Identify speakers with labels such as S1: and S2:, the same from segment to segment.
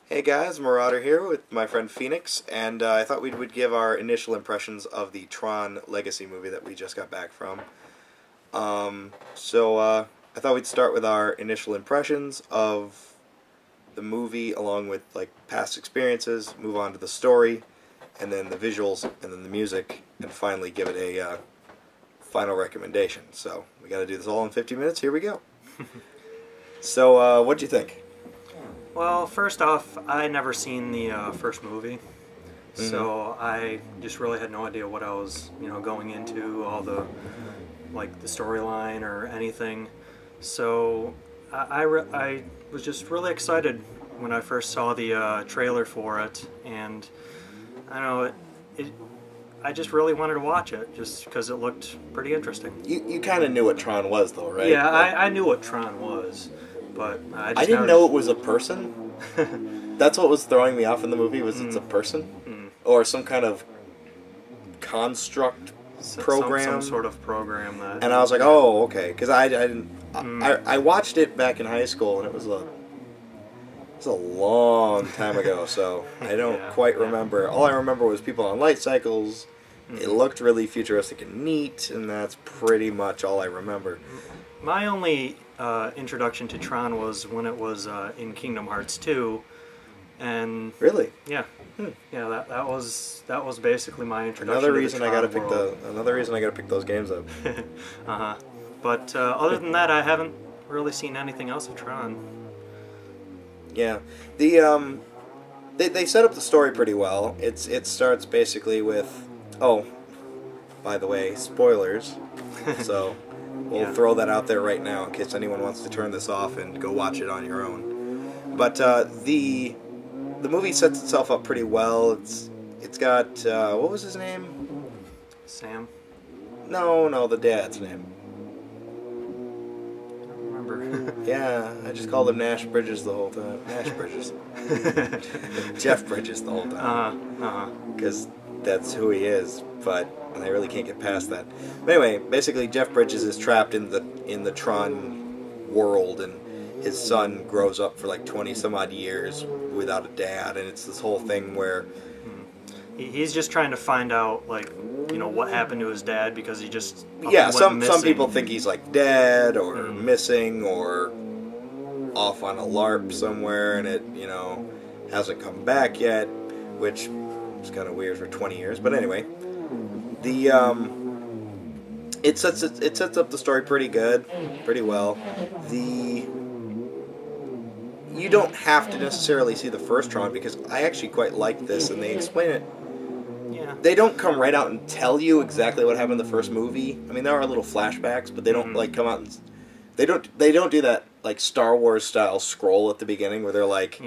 S1: Hey guys, Marauder here with my friend Phoenix, and I thought we would give our initial impressions of the Tron Legacy movie that we just got back from. I thought we'd start with our initial impressions of the movie along with like past experiences, move on to the story, and then the visuals, and then the music, and finally give it a final recommendation. So we got to do this all in 50 minutes. Here we go. So what'd you think?
S2: Well, first off, I never seen the first movie, so I just really had no idea what I was, going into, all the, the storyline or anything. So I was just really excited when I first saw the trailer for it, and I don't know, I just really wanted to watch it just because it looked pretty interesting.
S1: You kind of knew what Tron was, though, right?
S2: Yeah, I knew what Tron was. But
S1: I didn't know it was a person. That's what was throwing me off in the movie, was it's a person? Or some kind of construct program.
S2: Some sort of program. That.
S1: And I was like, oh, okay. Because I didn't... I watched it back in high school, and it was a long time ago, so I don't quite remember. All I remember was people on light cycles. It looked really futuristic and neat, and that's pretty much all I remember.
S2: My only introduction to Tron was when it was in Kingdom Hearts 2, and
S1: really,
S2: yeah, yeah, that was basically my introduction.
S1: Another reason
S2: to the Tron world.
S1: Another reason I gotta pick those games up.
S2: But other than that, I haven't really seen anything else of Tron.
S1: Yeah, they set up the story pretty well. It starts basically with, oh, by the way, spoilers. So. We'll throw that out there right now in case anyone wants to turn this off and go watch it on your own. But the movie sets itself up pretty well. It's got what was his name?
S2: Sam?
S1: No, the dad's name.
S2: I don't remember.
S1: Yeah, I just called him Nash Bridges the whole time. Nash Bridges. Jeff Bridges the whole time. Because that's who he is, but I really can't get past that. But anyway, basically Jeff Bridges is trapped in the Tron world, and his son grows up for like 20 some odd years without a dad, and it's this whole thing where
S2: he's just trying to find out what happened to his dad, because he just
S1: some people think he's like dead or missing or off on a LARP somewhere, and it hasn't come back yet, which is kind of weird for 20 years. But anyway, it sets up the story pretty well. You don't have to necessarily see the first Tron, because I actually quite like this, and they explain it.
S2: Yeah.
S1: They don't come right out and tell you exactly what happened in the first movie. I mean, there are little flashbacks, but they don't come out and they don't do that like Star Wars style scroll at the beginning where they're like,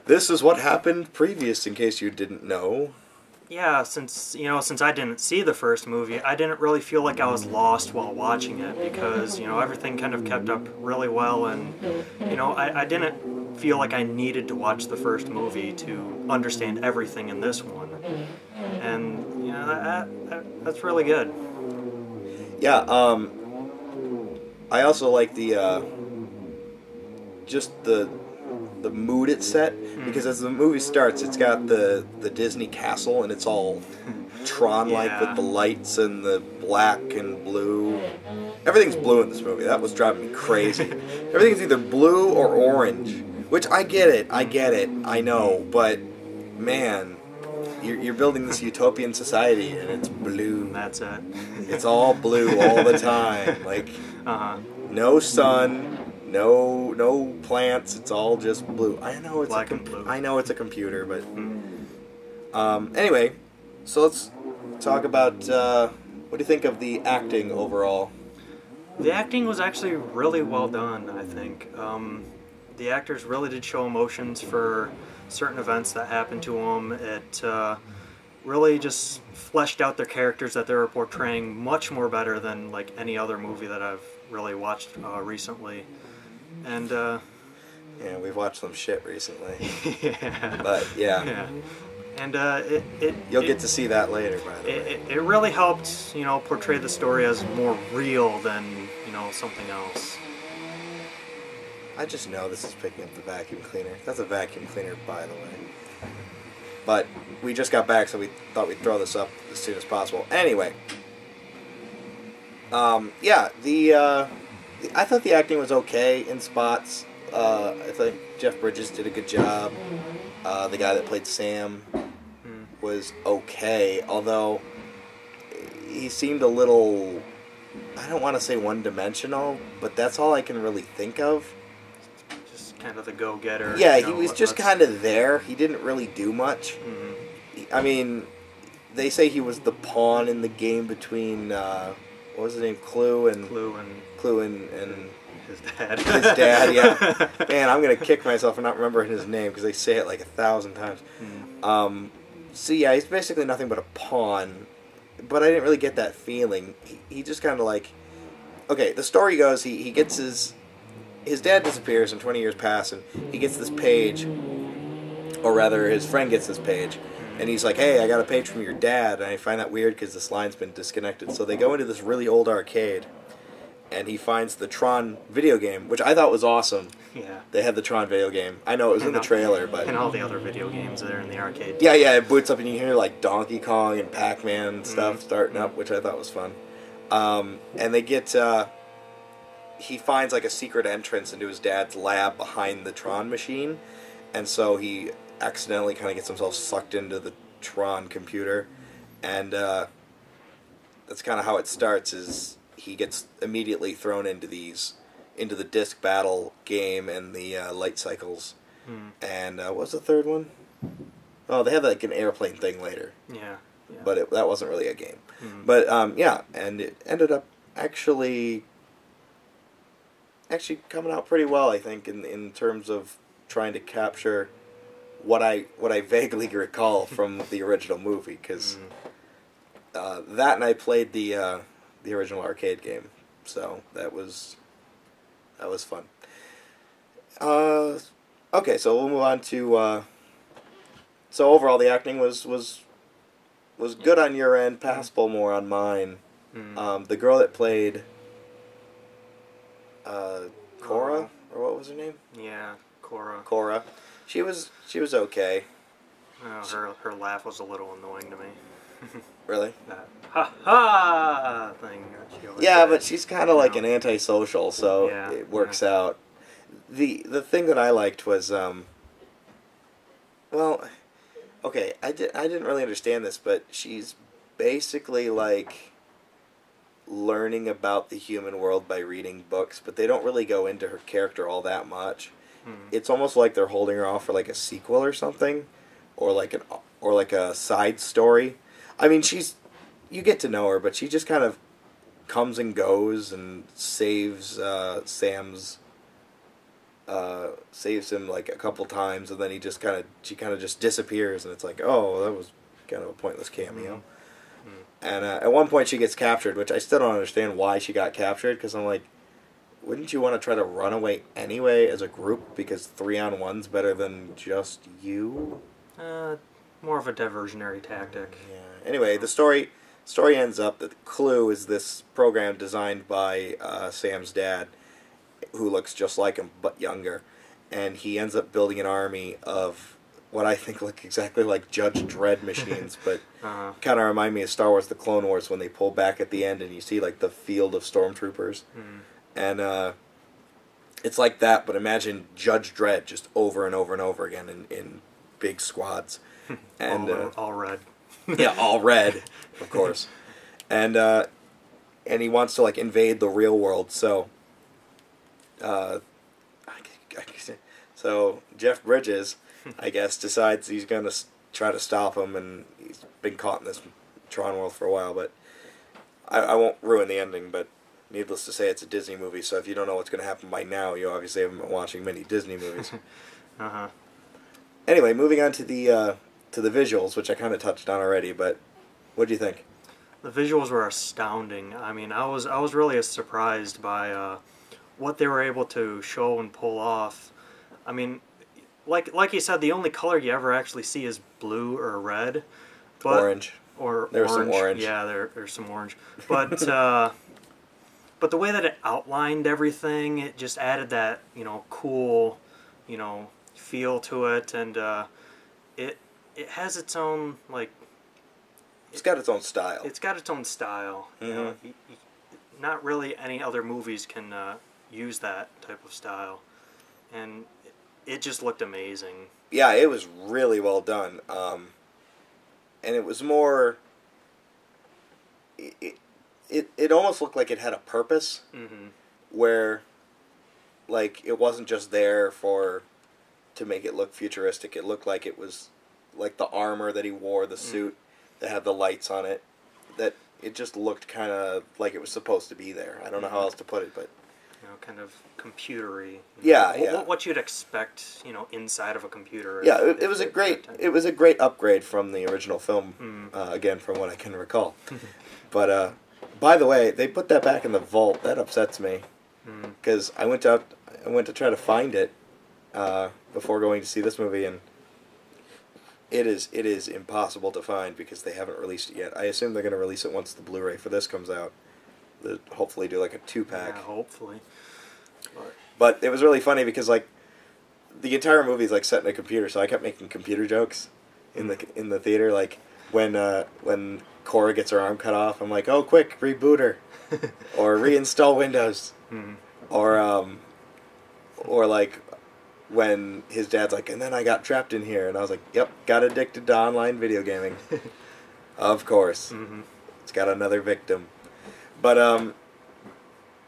S1: this is what happened previous, in case you didn't know.
S2: Yeah, since I didn't see the first movie, I didn't really feel like I was lost while watching it, because everything kind of kept up really well, and I didn't feel like I needed to watch the first movie to understand everything in this one, and that's really good.
S1: Yeah, I also like just the mood it's set, because as the movie starts, it's got the Disney castle, and it's all Tron-like with the lights and the black and blue. Everything's blue in this movie. That was driving me crazy. Everything's either blue or orange, which I get it, I know, but man, you're building this utopian society, and it's blue.
S2: That's it.
S1: It's all blue all the time, like no sun. No plants. It's all just blue. I know it's
S2: black and blue.
S1: I know it's a computer, but anyway. So let's talk about what do you think of the acting overall?
S2: The acting was actually really well done, I think. The actors really did show emotions for certain events that happened to them. It really just fleshed out their characters that they were portraying much more better than like any other movie that I've really watched recently. And
S1: yeah, we've watched some shit recently.
S2: Yeah.
S1: But yeah.
S2: And
S1: you'll get to see that later, by the way.
S2: It really helped, portray the story as more real than, something else.
S1: I just know this is picking up the vacuum cleaner. That's a vacuum cleaner, by the way. But we just got back, so we thought we'd throw this up as soon as possible. Anyway. Yeah, I thought the acting was okay in spots. I think Jeff Bridges did a good job. The guy that played Sam was okay, although he seemed a little, I don't want to say one-dimensional, but that's all I can really think of.
S2: Just kind of the go-getter.
S1: Yeah, he was just kind of there. He didn't really do much. I mean, they say he was the pawn in the game between, what was his name, Clue and
S2: his dad.
S1: His dad, yeah. Man, I'm going to kick myself for not remembering his name because they say it like 1,000 times. So yeah, he's basically nothing but a pawn, but I didn't really get that feeling. He just kind of like, okay, the story goes, he gets his dad disappears and 20 years pass and he gets this page, or rather his friend gets this page, and he's like, hey, I got a page from your dad, and I find that weird because this line's been disconnected. So they go into this really old arcade, and he finds the Tron video game, which I thought was awesome.
S2: Yeah.
S1: They had the Tron video game. I know it was in the trailer, but...
S2: And all the other video games that are in the arcade.
S1: Yeah, it boots up and you hear like Donkey Kong and Pac-Man and stuff starting up, which I thought was fun. And they get... he finds like a secret entrance into his dad's lab behind the Tron machine, and so he accidentally kind of gets himself sucked into the Tron computer, and that's kind of how it starts, is he gets immediately thrown into the disc battle game and the light cycles. And what was the third one? Oh, they had like an airplane thing later.
S2: Yeah.
S1: But that wasn't really a game. But yeah, and it ended up actually coming out pretty well, I think, in terms of trying to capture what I vaguely recall from the original movie, because that, and I played the original arcade game, so that was fun. Okay, so we'll move on to. So overall, the acting was good on your end, passable more on mine. The girl that played Cora, or what was her name?
S2: Yeah, Cora.
S1: Cora, she was okay.
S2: Her laugh was a little annoying to me.
S1: Really?
S2: That ha ha thing.
S1: Yeah, but she's kind of like an antisocial, so it works out. The thing that I liked was, well, okay, I didn't really understand this, but she's basically like learning about the human world by reading books, but they don't really go into her character all that much. It's almost like they're holding her off for like a sequel or something, or like a side story. I mean, you get to know her, but she just kind of comes and goes and saves him like a couple times, and then she kind of just disappears, and it's like, oh, that was kind of a pointless cameo. And at one point she gets captured, which I still don't understand why she got captured, because I'm like, wouldn't you want to try to run away anyway as a group, because 3-on-1's better than just you?
S2: More of a diversionary tactic.
S1: Yeah. Anyway, the story ends up that Clue is this program designed by Sam's dad, who looks just like him but younger, and he ends up building an army of what I think look exactly like Judge Dredd machines, but kind of remind me of Star Wars: The Clone Wars when they pull back at the end and you see like the field of stormtroopers, and it's like that. But imagine Judge Dredd just over and over and over again in big squads, and
S2: all red.
S1: Yeah, all red, of course, and he wants to like invade the real world. So, so Jeff Bridges, I guess, decides he's going to try to stop him, and he's been caught in this Tron world for a while, but I won't ruin the ending, but needless to say, it's a Disney movie, so if you don't know what's going to happen by now, you obviously haven't been watching many Disney movies. Anyway, moving on to the visuals, which I kind of touched on already, but what do you think?
S2: The visuals were astounding. I mean, I was really surprised by what they were able to show and pull off. I mean, like you said, the only color you ever actually see is blue or red. But,
S1: orange.
S2: Or
S1: there's
S2: orange.
S1: Some orange.
S2: Yeah, there's some orange. But but the way that it outlined everything, it just added that, cool, feel to it, and it has its own, like...
S1: It's got its own style.
S2: It's got its own style. Not really any other movies can use that type of style. And it just looked amazing.
S1: Yeah, it was really well done. And it was more... It almost looked like it had a purpose. Where, like, it wasn't just there to make it look futuristic. It looked like it was... like the armor that he wore, the suit that had the lights on it, that it just looked kind of like it was supposed to be there. I don't know how else to put it, but...
S2: kind of computery.
S1: Yeah.
S2: What you'd expect, inside of a computer.
S1: Yeah, it was a great upgrade from the original film, again, from what I can recall. But, by the way, they put that back in the vault. That upsets me. Because I went to try to find it before going to see this movie, and it is impossible to find because they haven't released it yet. I assume they're going to release it once the Blu-ray for this comes out. They'll hopefully do like a 2-pack.
S2: Yeah, hopefully.
S1: But it was really funny because like the entire movie is like set in a computer, so I kept making computer jokes in the theater. Like when Cora gets her arm cut off, I'm like, "Oh, quick, reboot her," or reinstall Windows, or like when his dad's like, "And then I got trapped in here," and I was like, "Yep, got addicted to online video gaming." Of course, it's got another victim. But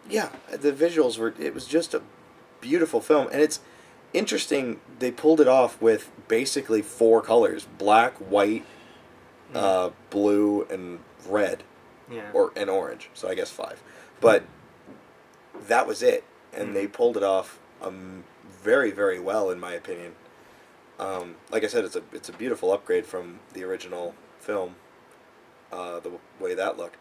S1: yeah, the visuals it was just a beautiful film, and it's interesting they pulled it off with basically 4 colors: black, white, blue, and red, and orange. So I guess 5, but that was it, and they pulled it off very, very well, in my opinion. Like I said, it's a beautiful upgrade from the original film, the way that looked.